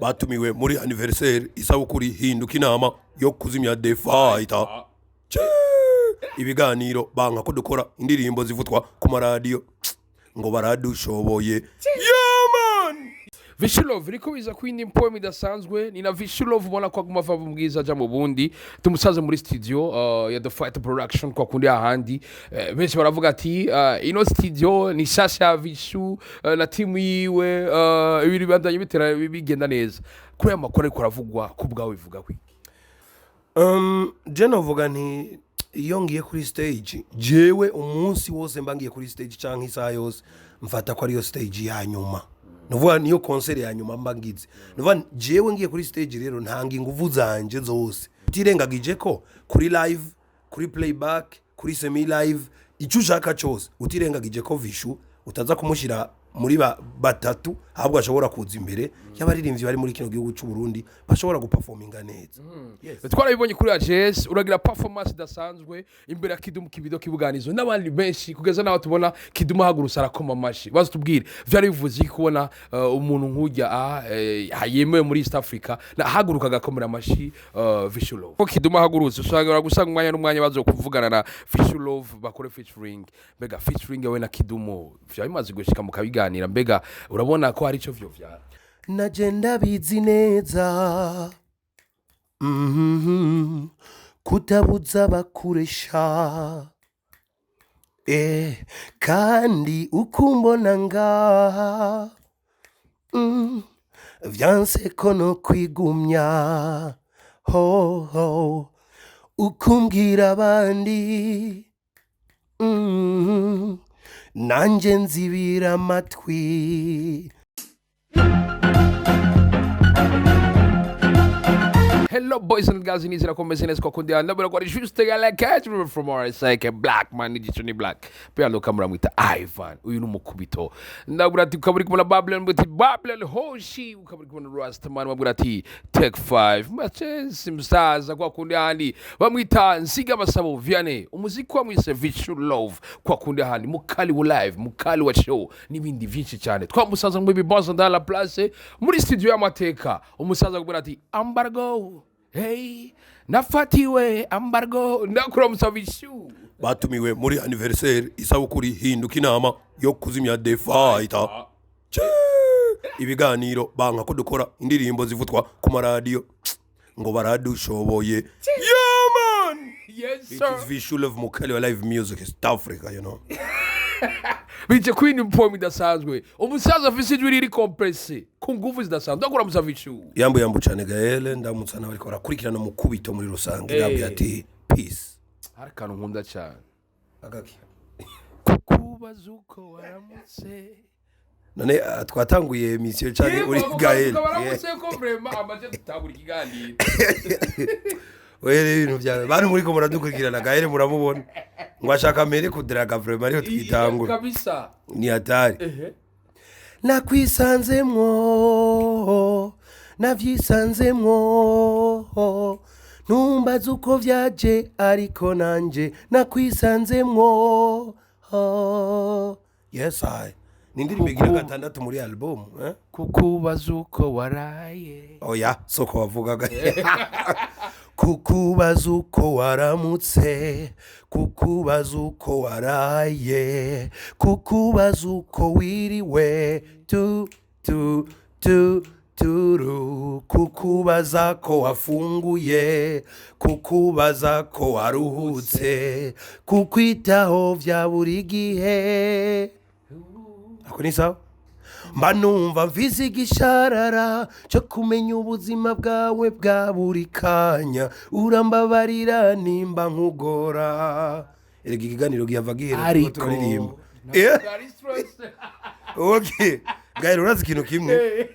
batumiwe muri anniversaire isabukuri hinduka inama yo kuzimya the fighter. Ibiganiro banka ko dukora indirimbo zivutwa ku maradiyo ngo baradushoboye. Yeah man. VICHOULOVE riko biza kwindi poem idasanzwe ni na VICHOULOVE ubona ko aguma ava mubwiza aja mu bundi tumusaze muri studio ya The Fighter Production kwa kundi ahandi benshi baravuga ati ino studio ni shasha ya Vichu na timu yiwe ibiri bandanye bitera bigenda neza kuri amakuru ariko aravugwa ku bwawe bivuga kwiki. Je novuga nti iyo ngiye kuri stage jewe umunsi wose mbangiye kuri stage canke isaha yose mfata ko ariyo stage ya nyuma. Nuvuga niyo concert ya nyuma mbangize. Nuvuga jewe ngiye kuri stage rero ntanga ingufu zanje zose. Utirengagije ko kuri live, kuri playback, kuri semi live icyo ushaka cyose utirengagije ko Vichu utaza kumushira muri batatu ahubwo ashobora kuza imbere y'abaririmbyi bari muri kino gihugu cy'u Burundi bashobora guperforminga neza. Twarabibonye kuri AJS uragira performance dasanzwe imbere ya KIDUM kibido kibuganizo n'abandi benshi kugeza naho tubona KIDUM hagurusa arakoma amashi. Bazo tubwire vyari bivuze kubona umuntu nk'urya yemewe muri East Africa na haguruka gakomera amashi VICHOULOVE. Ko KIDUM haguruza usanga gusanga umwanya n'umwanya bazo kuvugana na VICHOULOVE bakore featuring mbega featuring we na KIDUM vyabimaze gushika mu kabiganira mbega urabona ko hari ico vyo vyara najenda bizi neza kutabuza bakuresha kandi ukumbona ngaha vyanse kono kwigumya ho ukumbwira abandi nanje nzibira amatwi. Hello boys and girls, in Israel come sense ko kundi andabura kwa juste gala catch from our side black man ni black pe alo kamera mwita Ivan uyu numukubito ndabura ati ukaburi kumana Babylon hoshi ukaburi kumana Rastaman wabura ati take 5 matches simsaza kwa kundi handi bamwita nsiga masabo Vianney umuziki wa mwise VICHOULOVE kwa kundi handi mukali wa live mukali wa show nibindi vyinshi cyane twamusaza mu boss ndala place muri studio y'amateka umusaza kubura ati ambargo. Hey, nafatiwe ambargo ndakura musavishu batumiwe muri anniversaire isabukuri hinduka inama yo kuzimya the fighter. Ibiganiro banka ko dukora indirimbo zivutwa ku maradiyo ngo baradushoboye. Yeah man. Yes sir. It is VICHOULOVE mukali wa live music East Africa, you know. Biche kwini poem idasanzwe umusaza afise ijwi riri compressé ku nguvu zidasanzwe ndakura musavishu yambu cyane Gael ndamutsana bariko barakurikirana mu kubito muri rusange yabwiye ati peace hari kantu nkunda cyane agaki kukubazuko waramutse none twatanguye mission cyane uri Gael waramutse ko vraiment amaje tutagura ikiganiro wele ibintu byawe bari muri ko muradukurikirana Gael muramubona ngo ashaka mere kudraga vraiment ariyo twitangura kabisa ni hatari nakwisanzemwo navyisanzemwo numbaza uko vyaje ariko nanje nakwisanzemwo yes I nindirimbo igira gatandatu muri album kukubaza uko waraye oya soko wavugaga kukubaza uko waramutse kukubaza uko waraye kukubaza uko wiriwe turu kukubaza ko wafunguye kukubaza ko waruhutse kukwitaho vya buri gihe ako ni sawa mba numva mfise igisharara cyo kumenya ubuzima bwawe bwa buri kanya urambabarira nimba nkugora erega ikiganiro gihava gihera turaririmba okay Gael urazi ikintu kimwe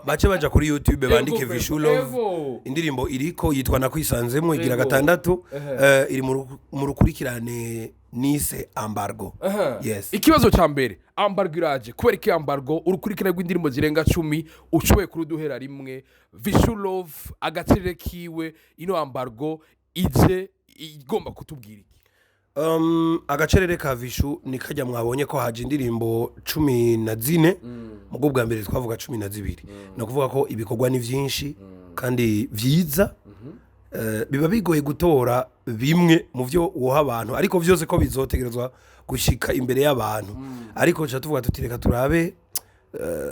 bace baja kuri YouTube bandike VICHOULOVE indirimbo iriko yitwa nakwisanzemo igira gatandatu iri mu rukurikirane nise ambargo. Yes. Ikibazo cha mbere ambargo iraje kubera iki ambargo urukurikirane rw'indirimbo zirenga 10 ushoboye kuruduhera rimwe VICHOULOVE agacerere kiwe ino ambargo ije igomba kutubwira iki agacerere ka vishu ni kajya mwabonye ko haje indirimbo 14 mugo bwa mbere twavuga 12 no kuvuga ko ibikorwa ni byinshi kandi vyiza biba bigoye gutora bimwe mu byo uha abantu ariko vyose ko bizotegerezwa gushika imbere y'abantu ariko cha tuvuga tutireka turabe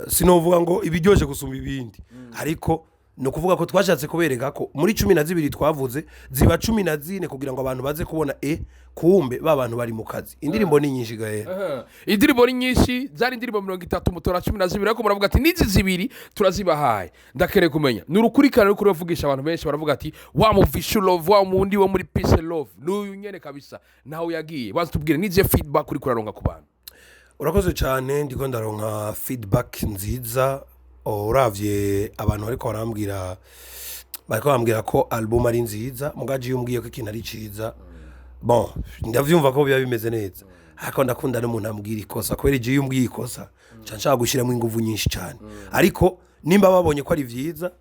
sinovuga ngo ibiryoje gusumba ibindi ariko no kuvuga ko twashatse kubereka ko muri 12 twavuze ziba 14 kugira ngo abantu baze kubona kumbe babantu bari mu kazi indirimbo ni nyinshi gahe indirimbo ni nyinshi zari indirimbo 30 mutora 12 ariko muravuga ati nizi zibiri turazibahaye ndakereye kumenya nurukurikana ruko ruvugisha abantu benshi baravuga ati wa mu VICHOULOVE wa mundi wo muri Peace and Love n'uyu nyene kabisa naho yagiye bazi tubwire nize feedback kuri kuraronka ku bantu urakoze cyane ndiko ndaronka feedback nziza uravye abantu bariko barambwira ko album ari nziza mugaje yumbwiye ko ikintu ari ciza bon ndavyumva ko biba bimeze neza ariko ndakunda n'umuntu ambwira ikosa kwera je yumbwiye ikosa nshaka gushiramo ingufu nyinshi cyane ariko nimba babonye ko ari vyiza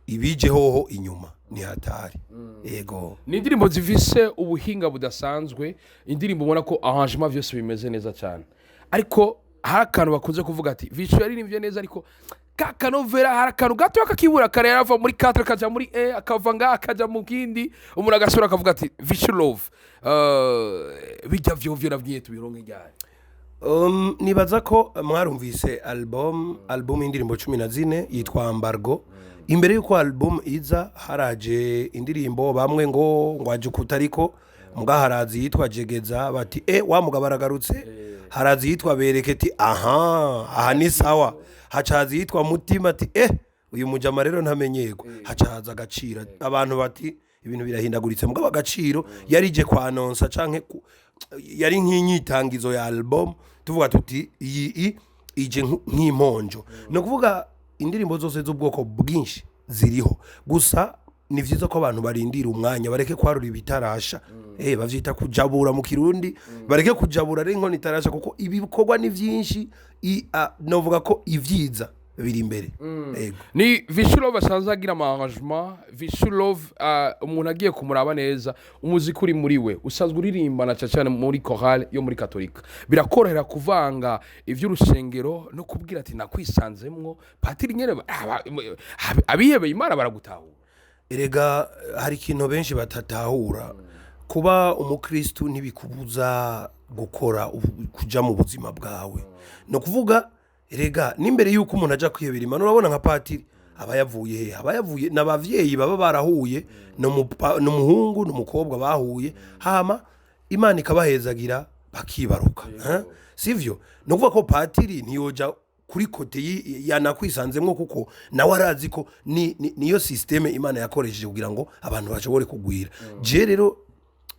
ibije hoho inyuma ni hatari yego ni indirimbo zivise ubuhinga budasanzwe indirimbo ubona ko arrangement byose bimeze neza cyane ariko harakantu bakunze kuvuga ati Vichu yari nimvye neza ariko kakanovera harakantu gato akakibura kare yarava muri 4 akaja muri akava nga akaja mu kindi umuntu agasura akavuga ati VICHOULOVE bijya vyo navyiye tubironke ryari nibaza ko mwarumvise album indirimbo 14 yitwa Ambargo imbere yuko album iza haraje indirimbo bamwe ngo aje kutariko mugaharazi yitwa Jegeza bati wa mugabaragarutse harazi yitwa Bereketi aha ni sawa hacazi yitwa Mutima ati uyu mujama rero ntamenyego hacaza agaciro abantu bati ibintu birahindaguritse mugaba agaciro yarije kwa annonce canke yari nk'inyitangizo ya album tuvuga tuti iyi ije nk'imponjo no kuvuga indirimbo zose z'ubwoko bwinshi ziriho gusa ni vyiza ko abantu barindira umwanya bareke kwarura ibitarasha bavyita kujabura mu kirundi bareke kujabura renko nitarasha kuko ibikorwa ni vyinshi novuga ko ivyiza biri imbere yego ni VICHOULOVE asanzwe agira arrangement VICHOULOVE umuntu agiye kumuraba neza umuziki uri muri we usanzwe uririmbana cyane muri chorale yo muri katolika birakorohera kuvanga ivy'urushengero no kubwira ati nakwisanzemwo patiri nyene abihebeye imana baragutahura erega hari ikintu benshi batatahura kuba umukristo ntibikubuza gukora kuja mu buzima bwawe no kuvuga erega nimbere yuko umuntu aja kwiyebera imana urabona nka patiri abayavuye n'abavyeyi baba barahuye no muhungu n'umukobwa bahuye hama imana ikabahezagira bakibaruka sivyo no kuvuga ko patiri ntiyoja kuri kote yanakwisanzemwo kuko nawe arazi ko niyo systeme imana yakoresheje kugira ngo abantu bashobore kugwira je rero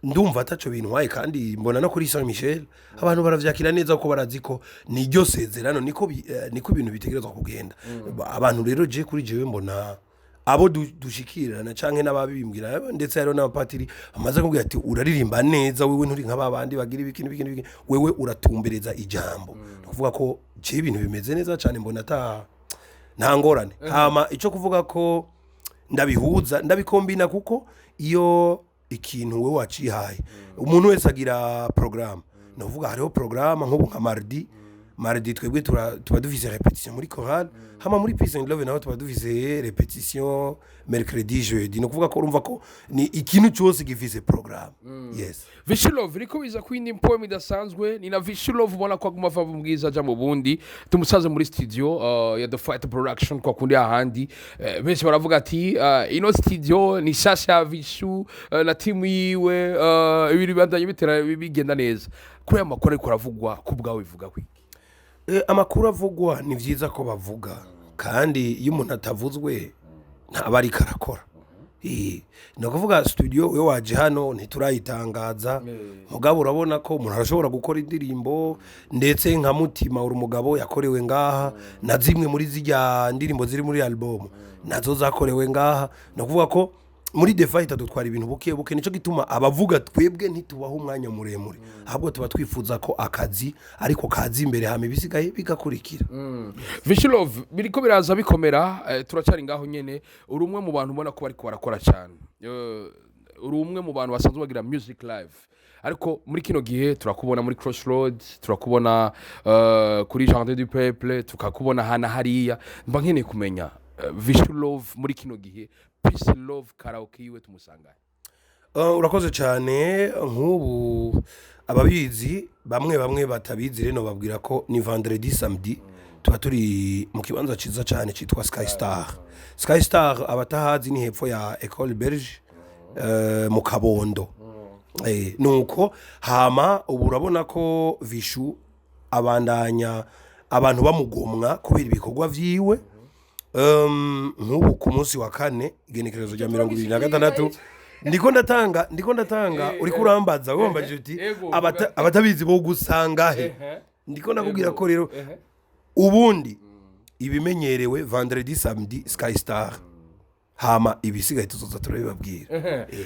ndumva ataco bintu waye kandi mbona no kuri Saint Michel abantu baravyakira neza ko barazi ko niryo sezerano niko ibintu bitegerezwa kugenda abantu rero je kuri jewe mbona abo dushikirana canke nababimbwira ndetse rero n'abapatiri amaze kubwira ati uraririmba neza wewe nturi nk'ababandi bagira ibiki wewe uratumbereza ijambo kuvuga ko je ibintu bimeze neza cyane mbona nta ngorane hama ico kuvuga ko ndabihuza ndabikombina kuko iyo ikintu we wacihaye umuntu wese agira programme novuga hariho programme nko nka mardi twebwe tuba dufise répétition muri chorale hama muri Peace and Love naho tuba dufise répétition mercredi jeudi no kuvuga ko urumva ko ni ikintu cyose gifise programme yes VICHOULOVE riko biza kwindi poem idasanzwe ni na VICHOULOVE ubona ko aguma ava mbwiza aja mu bundi tumusaze muri studio ya The Fight Production kwa kundi ahandi benshi baravuga ati ino studio ni shasha Vichu na timu yiwe ibiri bandanye bitera bigenda neza kuri amakuru ariko aravugwa kubwawe bivuga kwiki amakuru avugwa ni vyiza ko bavuga kandi iyo umuntu atavuzwe ntabari karakora no kuvuga studio we waje hano ntiturayitangaza mugabo urabona ko umuntu arashobora gukora indirimbo ndetse nka Mutima uri umugabo yakorewe ngaha na zimwe muri zijya ndirimbo ziri muri album nazo zakorewe ngaha no kuvuga ko muri The Fight dutwara ibintu buke nico gituma abavuga twebwe ntitubaho umwanya muremure ahubwo tuba twifuza ko akazi ariko kazi imbere hame bisigaye bigakurikira VICHOULOVE biriko biraza bikomera turacari ngaho nyene uri umwe mu bantu ubona ko bariko barakora cyane uri umwe mu bantu basanzwe bagira music live ariko muri kino gihe turakubona muri Crossroads turakubona kuri Jardin du Peuple tukakubona hana hariya mba nkeneye kumenya VICHOULOVE muri kino gihe Peace Love karaoke yiwe tumusanga urakoze cyane nk'ubu ababizi bamwe batabizi reno babwira ko ni vendredi samedi tuba turi mu kibanza ciza cyane cyitwa Sky Star abatahazi ni hepfo ya École Belge mu Kabondo nuko hama ubu urabona ko Vishu abandanya abantu bamugomwa kubera ibikorwa vyiwe nk'ubu ku munsi wa kane igenekerezo rya 2026 ndiko ndatanga uri kurambaza wumva uti abatabizi bo gusanga he ndiko nakubwira ko rero ubundi ibimenyerewe vendredi samedi Sky Star hama ibisigaye tuzoza turabibabwira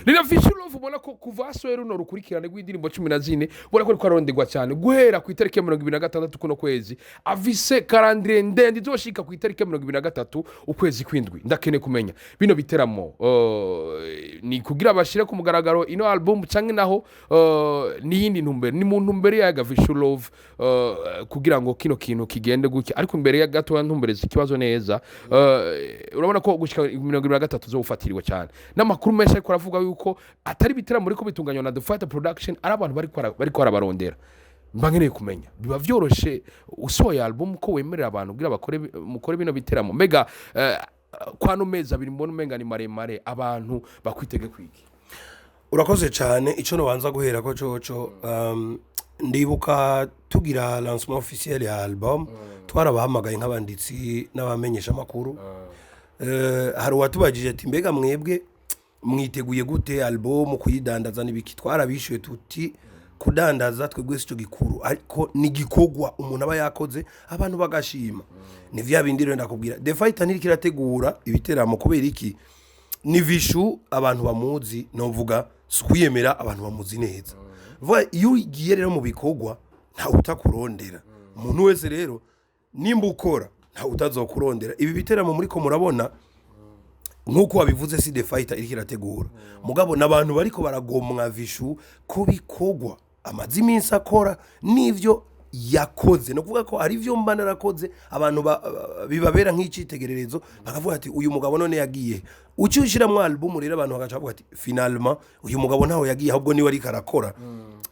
Nina VICHOULOVE ubona ko kuva asohera runo rukurikirane rw'indirimbo 14 ubona ko arondegwa cyane guhera ku itariki ya 26 kuno kwezi avise calendrier ndende izoshika ku itariki ya 23 ukwezi kwindwi ndakene kumenya bino biteramo ni kugira bashire ku mugaragaro ino album canke naho ni yindi ntumbere ni mu ntumbere ya VICHOULOVE kugira ngo kino kintu kigende gutya ariko imbere ya gato ntumbere zikibazo neza urabona ko gushika 23 zo ufatiriwe cyane n'amakuru menshi ariko aravuga yuko atari biteramo ariko bitunganywa na The Fighter Production ari abantu bari ko arabarondera mba nkeneye kumenya biba vyoroshe usohoye album ko wemerera abantu kugira mukore bino biteramo mega kwano meza biri mbona umenga ni maremare abantu bakwitege kwiki urakoze cyane ico no banza guhera ko coco ndibuka tugira lancement officiel ya album twarabahamagaye nk'abanditsi n'abamenyesha makuru hari watubajije ati mbega mwebwe mwiteguye gute album kuyidandaza nibiki twarabishuye tuti kudandaza twebwe cyo gikuru ariko ni gikogwa umuntu aba yakoze abantu bagashima ni vya bindi rero ndakubwira The Fighter niri kirategura ibiteramo kubera iki ni Vishu abantu bamuzi no mvuga sukuyemera abantu bamuzi neza vuga iyo ugiye rero mu bikogwa nta utakurondera umuntu wese rero nimba ukora nta utazokurondera ibi biteramo muri ko murabona nkuko wabivuze si The Fighter iri kirategura mugabo nabantu bariko baragomwa Vishu ko bikogwa amaziminsi akora nivyo yakoze no kuvuga ko ari vyo mbana rakoze abantu bibabera nk'icitegererezo bakavuga ati uyu mugabo none yagiye ucyushira mu album rero abantu bagacavuga ati finalement uyu mugabo ntaho yagiye ahubwo ni wari karakora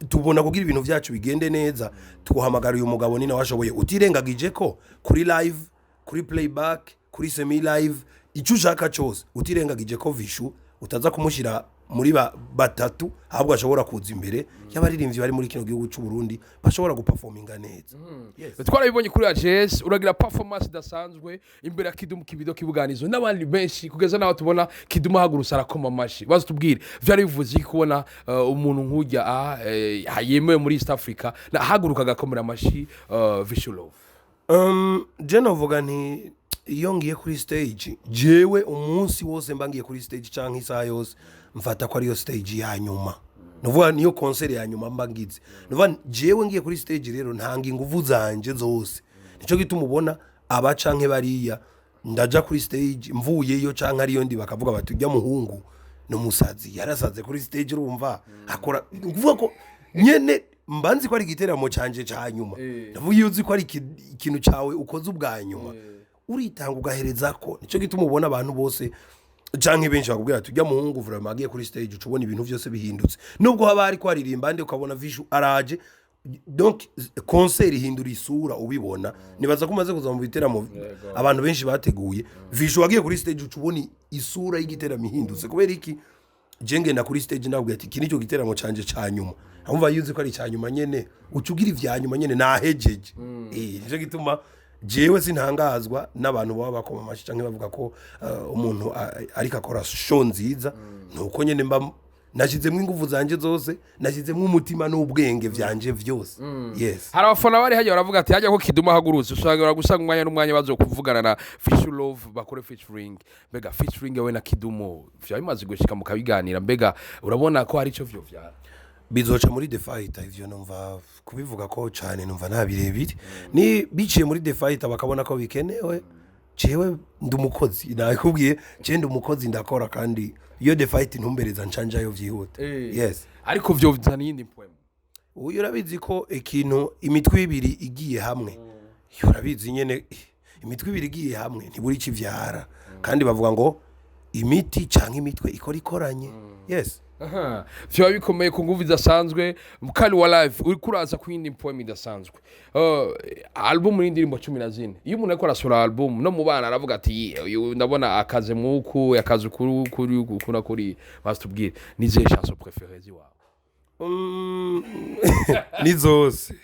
tubona kugira ibintu byacu bigende neza tuguhamagara uyu mugabo ni nawe ashoboye utirengagije ko kuri live kuri playback kuri semi live icyo ushaka cyose utirengagije ko Vishu utaza kumushira muri batatu ahubwo ashobora kuza imbere y'abaririmbyi bari muri kino gihugu cy'u Burundi bashobora guperforminga neza twarabibonye kuri AJS uragira performance dasanzwe imbere ya KIDUM kibido kibuganizo n'abandi benshi kugeza naho tubona KIDUM hagurusa arakoma amashi bazo tubwire vyari bivuze kubona umuntu nk'urya yemewe muri East Africa na haguruka gakomera amashi VICHOULOVE je novuga nti iyo ngiye kuri stage jewe umunsi wose mbangiye kuri stage canke isaha yose mfata ko ariyo stage ya nyuma nuvuga niyo concert ya nyuma mbangize nuvuga jewe ngiye kuri stage rero ntanga inguvu zanje zose nico gituma ubona aba canke bariya ndaja kuri stage mvuyeyo canke ariyo ndi bakavuga bati ujya muhungu no musazi yarasaze kuri stage urumva akora kuvuga ko nyene mbanzi ko ari giteramo canje ca nyuma ndavuga iyo uzi ko ari ikintu cawe ukoze ubwa nyuma uritanga ugahereza ko nico gituma ubona abantu bose canke benshi bakubwira ati ujya muhungu vraiment agiye kuri stage ucubona ibintu byose bihindutse nubwo haba ari ko aririmba ande ukabona Vishu araje donc concert ihindura isura ubibona nibaza ko umaze kuza mu biteramo abantu benshi bateguye Vishu agiye kuri stage ucubona isura y'igiteramo ihindutse kubera iki jenge na kuri stage nabwo ati iki nicyo giteramo canje ca nyuma amva yuzi ko ari ca nyuma nyene ucugira ivya nyuma nyene nahejeje nico gituma jewe sintangazwa n'abantu baba bakoma amashi canke bavuga ko umuntu ariko akora show nziza nuko nyene mba nashizemwe ingufu zanje zose nashizemwe umutima n'ubwenge vyanje vyose yes hari abafana bari hajya baravuga ati hajya ko KIDUM hagurutse ushaka gusanga umwanya n'umwanya bazo kuvugana na VICHOULOVE bakore featuring mbega featuring we na KIDUM vyabimaze gushika mu kabiganira mbega urabona ko hari ico vyo vyara bizoca muri The Fighter ivyo numva kubivuga ko cyane numva nabirebire ni biciye muri The Fighter bakabona ko bikenewe cewe ndumukozi nakubwiye cende umukozi ndakora kandi iyo The Fighter ntumbereza ncanja yo vyihuta yes ariko vyo bizana yindi poem uyu urabizi ko ikintu imitwe ibiri igiye hamwe urabizi nyene imitwe ibiri igiye hamwe ntiburi kivyara kandi bavuga ngo imiti canke imitwe ikora ikoranye yes vyoba bikomeye ku nguvu zidasanzwe mukali wa live uri kuraza ku yindi poem idasanzwe album n'indirimbo 14 iyo umuntu ariko arasura album no mu bana aravuga ati ndabona akaze muku yakaze kuri bastubwire nize chanson préférée ziwawe ni zose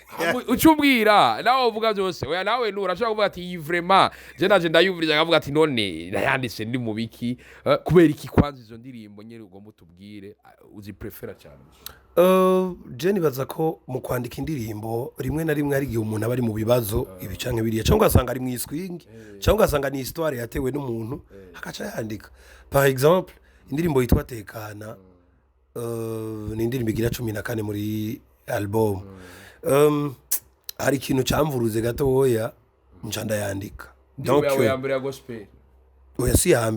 ucubwira nawe uvuga byose oya nawe urashaka kuvuga ati vraiment je naje ndayumviriza akavuga ati none yanditse ndi mu biki kubera iki kwanza izo ndirimbo nyene ugomba utubwire uzi prefera cyane je nibaza ko mu kwandika indirimbo rimwe na rimwe hari igihe umuntu aba ari mu bibazo ibi canke biriya cyangwa ugasanga ari mu iswing cyangwa ugasanga ni histoire yatewe n'umuntu akaca yandika par exemple indirimbo yitwa Tekana ni indirimbo igira 14 muri album hari ikintu cyamvuruze gatoya nca ndayandika donc ya mbere ya gospel oya si ya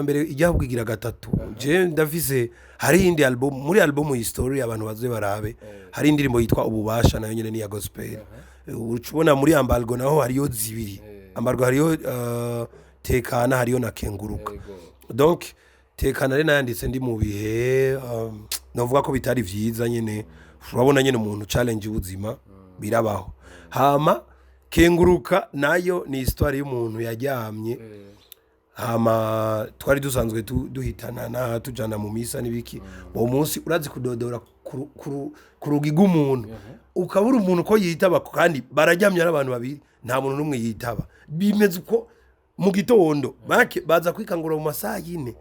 mbere ijya kugira gatatu je ndafise hari indi album muri album history abantu bazoe barabe hari indirimbo yitwa Ububasha nayo nyene ni ya gospel ucubona muri ambargo naho hariyo zibiri ambargo hariyo Tekana hariyo na Kenguruka donc Tekana rena yanditse ndi mu bihe navuga ko bitari vyiza nyene urabona nyene umuntu challenge ubuzima birabaho hama Kenguruka nayo ni histoire y'umuntu yajyamye hama twari dusanzwe duhitana na tujana mu misa nibiki uwo munsi urazi kudodora kurugiga umuntu ukabura umuntu ko yitaba kandi barajyamye n'abantu babiri nta muntu numwe yitaba bimeze uko mu gitondo baza kwikangura mu masaha yine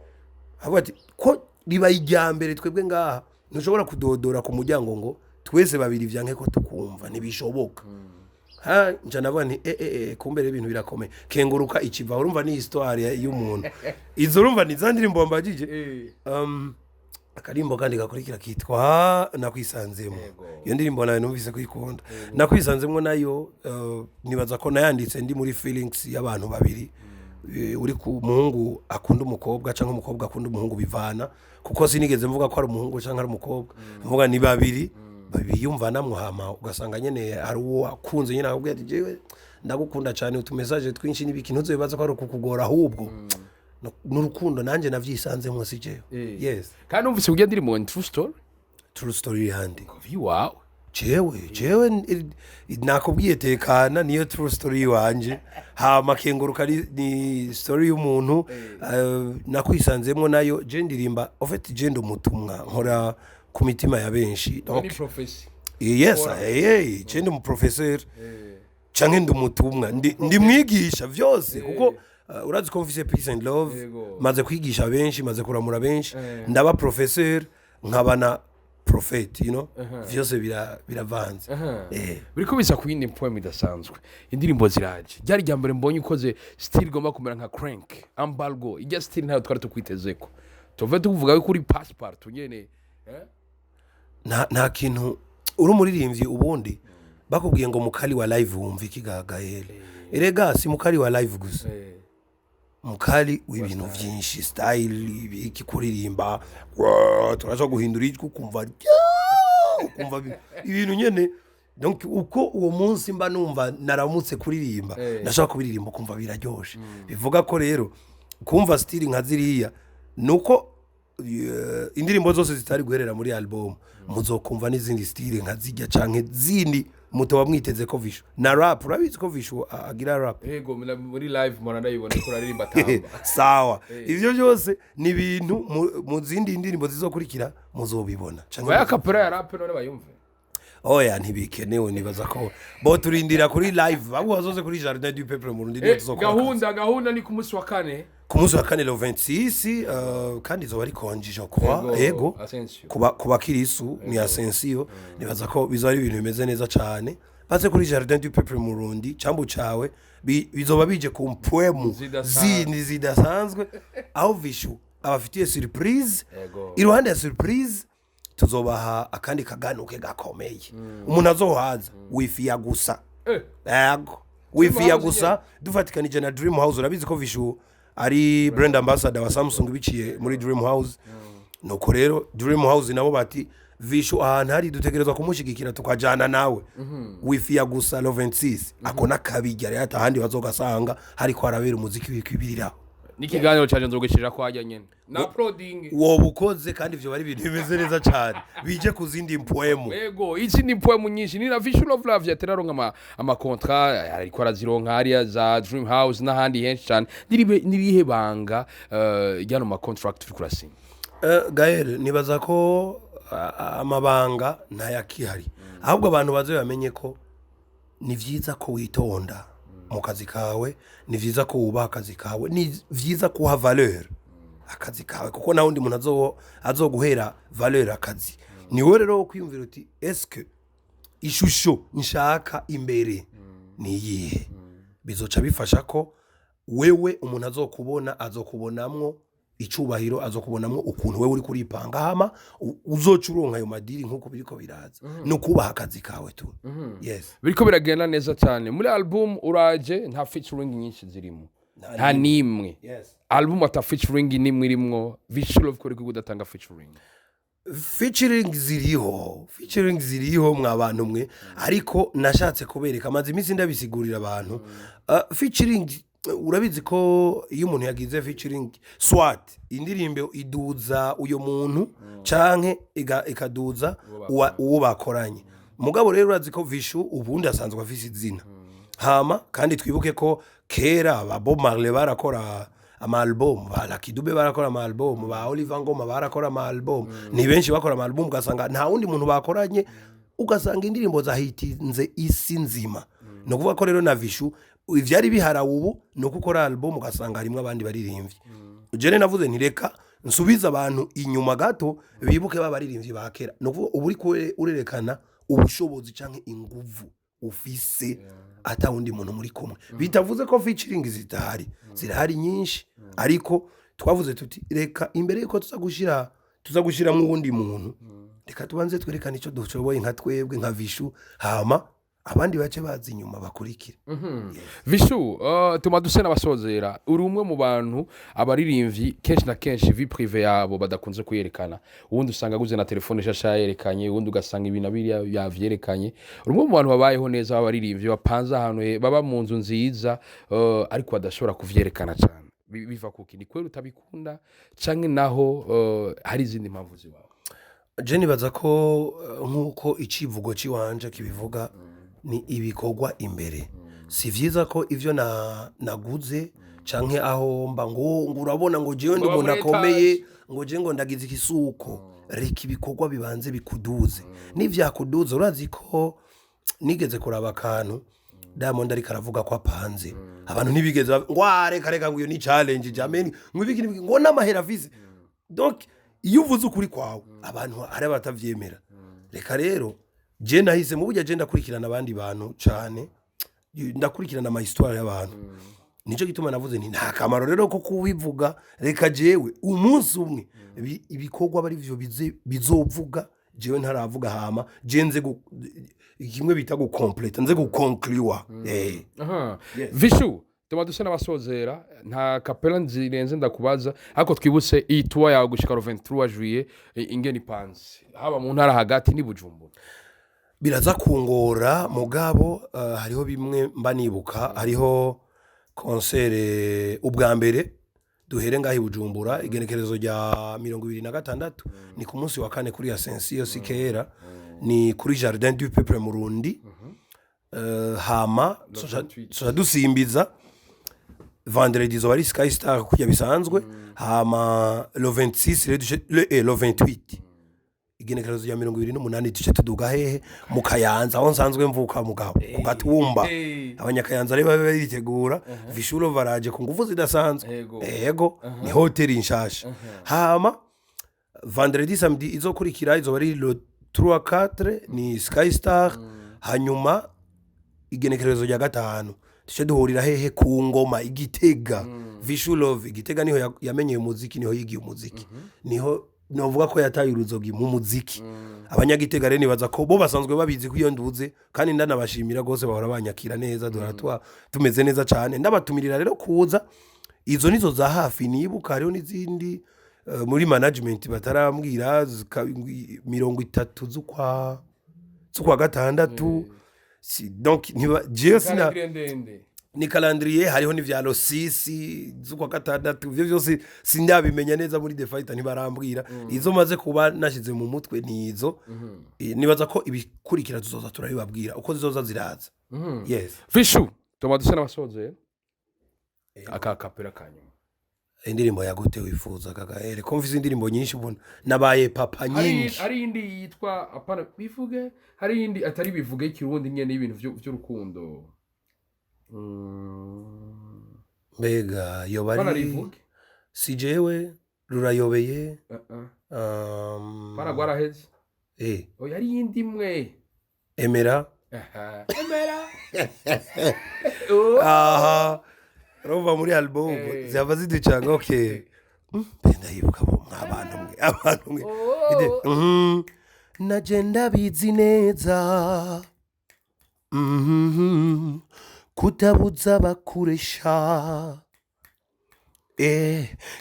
avuga ati ko riba ijyambere twebwe ngaha ntushobora kudodora ku muryango ngo twese babiri vyanke ko tukumva ntibishoboka nja nabona nti kumbere ibintu birakomeye Kenguruka ikiva urumva ni histoire y'umuntu izo urumva ni zandirimbo mbagije akarimbo kandi gakurikira kitwa nakwisanzemo iyo ndirimbo nayo numvise kwikunda nakwisanzemo nayo nibaza ko nayanditse ndi muri feelings y'abantu babiri uri ku muhungu akunda umukobwa cyangwa umukobwa akunda umuhungu bivana kuko sinigeze mvuga ko ari umuhungu cyangwa ari umukobwa mvuga ni babiri biyumvana muhama ugasanga nyene ari uwo akunze nyene akubwira ati jewe ndagukunda cyane utumesaje twinshi nibiki ntuzobibaza ko ari kukugora ahubwo n'urukundo nanje navyisanzemo si jewe yes kandi umvise ugiye ndiri mu true story handi wow jewe nakubwiye Tekana niyo true story wanje hama Kenguruka ni story y'umuntu nakwisanzemo nayo je ndirimba en fait je ndo mutumwa nkora ku mitima ya benshi donc professeur yes je ndi mu professeur canke ndi mutumwa ndi mwigisha vyose kuko urazi ko mfise peace and love maze kwigisha benshi maze kuramura benshi ndaba professeur nkabana prophet vyose biravanze biriko bisa ku yindi poem idasanzwe indirimbo ziraje ryari ryambere mbonye ukoze style gomba kumera nka crank ambargo ijya style ntayo twari tukwitezeko tuve tuvuga ko uri passport nyene nta kintu uri umuririmbyi ubundi bakubwiye ngo mukali wa live wumva ikigagayele erega si mukali wa live gusa mukali w'ibintu byinshi style ibiki kuririmba turaza guhindura ijwi kumva ibintu nyene donc uko uwo munsi mba numva naramutse kuririmba ndashaka kubiririmba kumva biraryoshe bivuga ko rero kumva style nka ziriya nuko indirimbo zose zitari guherera muri album muzokumva n'izindi style nka zijya canke zindi mutoba mwiteze ko Vishu na rap urabizi ko Vishu agira rap yego muri live mwana ndayibona ko aririmba tamba sawa ivyo byose ni ibintu mu zindi indirimbo zizokurikira muzobibona canke ya kapera ya rap none bayumve oya ntibikenewe nibaza ko bo turindira kuri live abo bazoze kuri Jardin du Peuple mu Burundi nizokora gahunda ni ku munsi wa kane le 26 kandi zo bari konjije kwa yego kuba kirisu ni Asensio nibaza ko bizari ibintu bimeze neza cyane baze kuri Jardin du Peuple mu Burundi cambu cawe bizoba bije ku poemu zindi zidasanzwe aho Vishu abafitiye surprise iruhande ya surprise tuzobaha akandi kaganuke gakomeye umuntu azohaza wifi ya gusa yego wifi ya gusa dufatikanije na Dream House urabizi ko Vishu ari brand ambassador wa Samsung biciye muri Dream House nuko rero Dream House nabo bati vishu ahantu hari dutegerezwa kumushigikira tukajana nawe wifiya gusa lo 26 akona kabijya rero atahandi bazogasanga hariko harabera umuziki w'ikwibiriraho n'ikiganiro cyaje nzogishirira ko hajya nyene na proding wobukoze kandi ivyo bari ibintu bimeze neza cyane bije kuzindi mpoemu yego izindi mpoemu nyinshi ni na Vichouloove Love yateraronka ama contrat ariko arazironka hariya za Dream House n'ahandi henshi cyane nirihe banga ryano ma contract turi kurasinya Gael nibaza ko amabanga ntayakihari ahubwo abantu baze bamenye ko ni vyiza ko witonda mu kazi kawe ni vyiza ko wubaha akazi kawe ni vyiza kuha valeur akazi kawe kuko naho undi muntu azoguhera valeur akazi ni wowe rero kwiyumvira uti eske ishusho nshaka imbere ni yihe bizoca bifasha ko wewe umuntu azokubonamwo icubahiro azokubonamwo ukuntu wewe uri kuripanga hama uzocuronka ayo madiri nkuko biriko biraza no kubaha akazi kawe tu yes biriko biragenda neza cyane muri album uraje nta featuring nyinshi zirimo nta nimwe album ata featuring nimwe irimo Vichouloove kuri kudatanga featuring ziriho mwa bantu mwe ariko nashatse kubereka amazi iminsi ndabisigurira abantu featuring urabizi ko iyo umuntu yagize featuring swat indirimbo iduza uyo muntu canke ikaduza uwo bakoranye mugabo rero urazi ko Vishu ubundi asanzwe afise izina hama kandi twibuke ko kera ba Bob Marley barakora ama-album ba KIDUM barakora ama-album ba Oliver Ngoma barakora ama-album ni benshi bakora ama-album ugasanga nta wundi muntu bakoranye ugasanga indirimbo zahitinze isi nzima no kuvuga ko rero na Vishu ivyari bihara ubu no gukora album ugasanga harimo abandi baririmbyi jene navuze ntireka nsubiza abantu inyuma gato bibuke babaririmbyi bakera no kuvuga ubu uri urerekana ubushobozi canke inguvu ufise ata wundi muntu muri kumwe bitavuze ko featuring zirahari nyinshi ariko twavuze tuti reka imbere yuko tuzagushira mu wundi muntu reka tubanze twerekana ico dushoboye nka twebwe nka Vishu hama abandi bace bazi inyuma bakurikira Vishu tuma dusena basozera uri umwe mu bantu abaririmvyi kenshi na kenshi vie privé yabo badakunze kuyerekana ubundi usanga guze na telefone shasha yerekanye ubundi ugasanga ibintu abiri yavyerekanye uri umwe mu bantu babayeho neza abaririmvyi bapanza ahantu baba mu nzu nziza ariko badashobora kuvyerekana cyane biva kuki ni kwera utabikunda canke naho hari izindi mpamvu zibaho Jenny baza ko nkuko icivugo ciwanje kibivuga ni ibikorwa imbere si vyiza ko ivyo naguze canke aho mba ngo urabona ngo jewe ndi umuntu akomeye ngo je ngo ndagize ikisuko reka ibikorwa bibanze bikuduze n'ivyakuduze urazi ko nigeze kuraba akantu Diamond ariko aravuga ko apanze abantu ntibigeze ngo reka ngo iyo ni challenge jameni ngo ibiki ngo n'amahera vize donc iyo uvuze ukuri kwawe abantu ari batavyemera reka rero je nahise mu burya je ndakurikirana abandi bantu cyane ndakurikirana ama histoire y'abantu nico gituma navuze nti nta kamaro rero ko kubivuga reka jewe umunsi umwe ibikorwa bari byo bizovuga jewe ntaravuga hama je nze kimwe bita go complete nze go conclure Vishu tuma dusena basozera nta kapela nzirenze ndakubaza ariko twibutse iyi tour yawe gushika 23 juillet ingeni panzi haba mu ntara hagati ni Bujumbura biraza kungora mugabo hariho bimwe mba nibuka hariho concert ubwa mbere duhere ngahi Bujumbura igenekerezo rya 26 ni ku munsi wa kane kuri Asensio Sikera ni kuri Jardin du Peuple Murundi hama so dusimbiza vendredi zo bari Sky Star kujya bisanzwe hama le 26 le 28 igenekerezo ya 28 tuce tuduga hehe mu Kayanza aho nsanzwe mvuka mugabo ugatumba abanyakayanza reba baritegura Vichouloove araje ku nguvu zidasanzwe yego ni hotel inshasha hama vendredi samedi izokurikira izo bari le 3-4 ni Sky Star hanyuma igenekerezo ya gatanu tuce duhurira hehe ku ngoma igitega Vichouloove igitega niho yamenyeye umuziki niho yigiye umuziki niho novuga ko yataye uruzogi mu muziki abanyagitega rene baza ko bo basanzwe babizi ko iyo nduze kandi ndanabashimira gose bahora banyakira neza duratwa tumeze neza cyane ndabatumirira rero kuza izo nizo za hafi nibuka rero n'izindi muri management batarambwira 30 z'ukwa gatandatu donc jewe sina ni calendrier hariho n'ivya losisi z'ukwa gatandatu ivyo byose sindabimenya neza muri The Fighter ntibarambwira izo maze kuba nashize mu mutwe nizo nibaza ko ibikurikira tuzoza turabibabwira uko zizoza ziraza yes Vishu tomaduse n'abasoze aka kapera kanyuma indirimbo yagute wifuza kagahere ko mfise indirimbo nyinshi mbona nabaye papa nyinshi hari indi yitwa apana bivuge hari indi atari bivuge kirundi nyene y'ibintu by'urukundo mbega yobari si jewe rurayobeye para gwaraheze oya ari indi mwe emera Rova muri album zava ziducanga okay benda yibuka abantu mwe nagenda bizi neza kutabuza bakuresha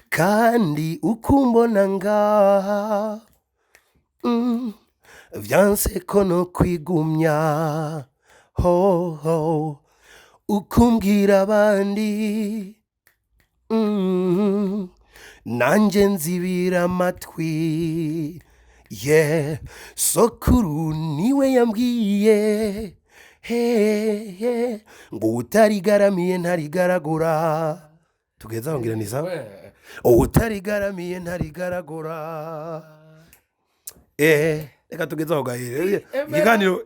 kandi ukumbona ngaha vyanse kono kwigumya ho ukumbwira abandi nanje nzibira amatwi sokuru niwe yambwiye ngo utarigaramiye ntarigaragura tugeza ngira ni sawa utarigaramiye ntarigaragura reka tugeza aho gahere ikiganiro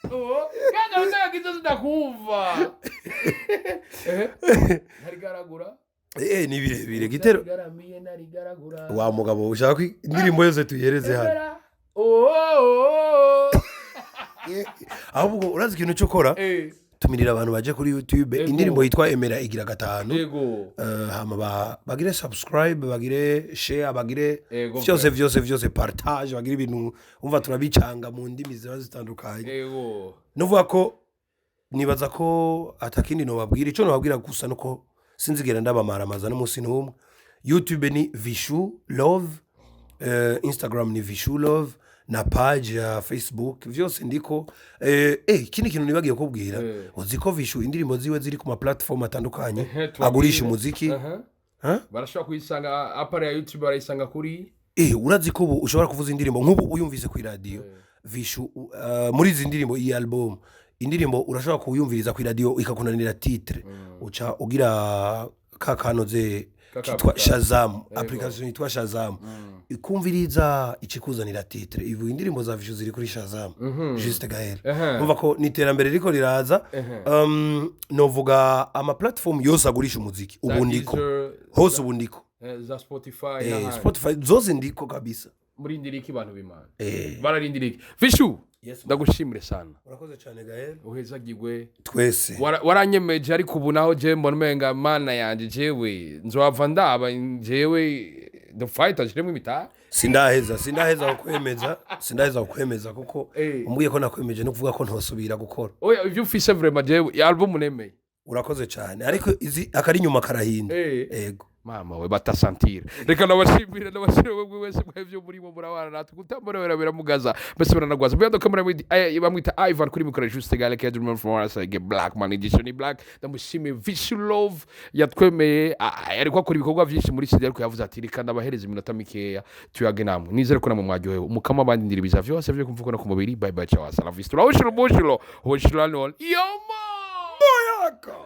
Kana unataka kitu zitakuva. Narigaragura. Ni birebire gitero. Wa mugabo ushaka indirimbo yose tuyereze hano. Ahubwo urazi ikintu cyo kora? Tumirira abantu baje kuri YouTube indirimbo yitwa Emera igira 5. Yego. Hama bagire subscribe, bagire share, bagire vyose partage, bagire ibintu umva turabicanga mu ndimi zitandukanye. Yego. Novuga ko nibaza ko atakindi no babwira ico no babwira gusa nuko sinzigera ndabamaramaza n'umunsi n'umwe. YouTube ni VICHOULOVE, Instagram ni VICHOULOVE na page ya Facebook vyose ndiko kindi kintu nibagiye kubwira uziko Vishu indirimbo ziwe ziri ku ma platform atandukanye agurisha umuziki barashobora kuyisanga apara ya YouTube barayisanga kuri urazi ko ushobora kuvuza indirimbo nk'ubu uyumvise ku radio Vishu muri izi ndirimbo iyi album indirimbo urashobora kuyumviriza ku radio ikakunanira titre uca ugira kakanoze kitwa Shazam application yitwa Shazam ikumviriza ikikuzanira titre ivu indirimbo za Vishu ziri kuri Shazam juste gael umva ko niterambere riko riraza novuga ama platform yose agurisha umuziki ubundiko hose ubundiko za Spotify Spotify zose ndiko kabisa muri ndiriki abantu bimana bararindiriki Vishu ndagushimire sana urakoze cyane gael uhezagirwe twese waranyemeje ariko ubu naho je mbona menga mana yanje jewe nzova ndaba jewe The Fighter jiremo imita sindaheza kwemeza kuko umbwiye ko nakwemeje no kuvuga ko ntosubira gukora oya ivyo ufise vraiment jewe album nemeye urakoze cyane ariko izi akari nyuma karahinda yego mama we batasantire reka nabashimire wewe wese mwevyo muri bo murabana natwe gutamborera biramugaza bese baranagwaza bya kamera bamwita Ivan kuri mikoro juste gale KIDUM from us like black man edition black ndamushime VICHOULOVE yatwemeye ariko akora ibikorwa byinshi muri studio ariko yavuze ati reka ndabahereza iminota mikeya tuyage namwe nizere ko namwe mwajyohewe umukama abandi ndiribiza byose byo kumvuga no ku mubiri bye bye ciao la vista la hoshilo hoshilo no yoma moyaka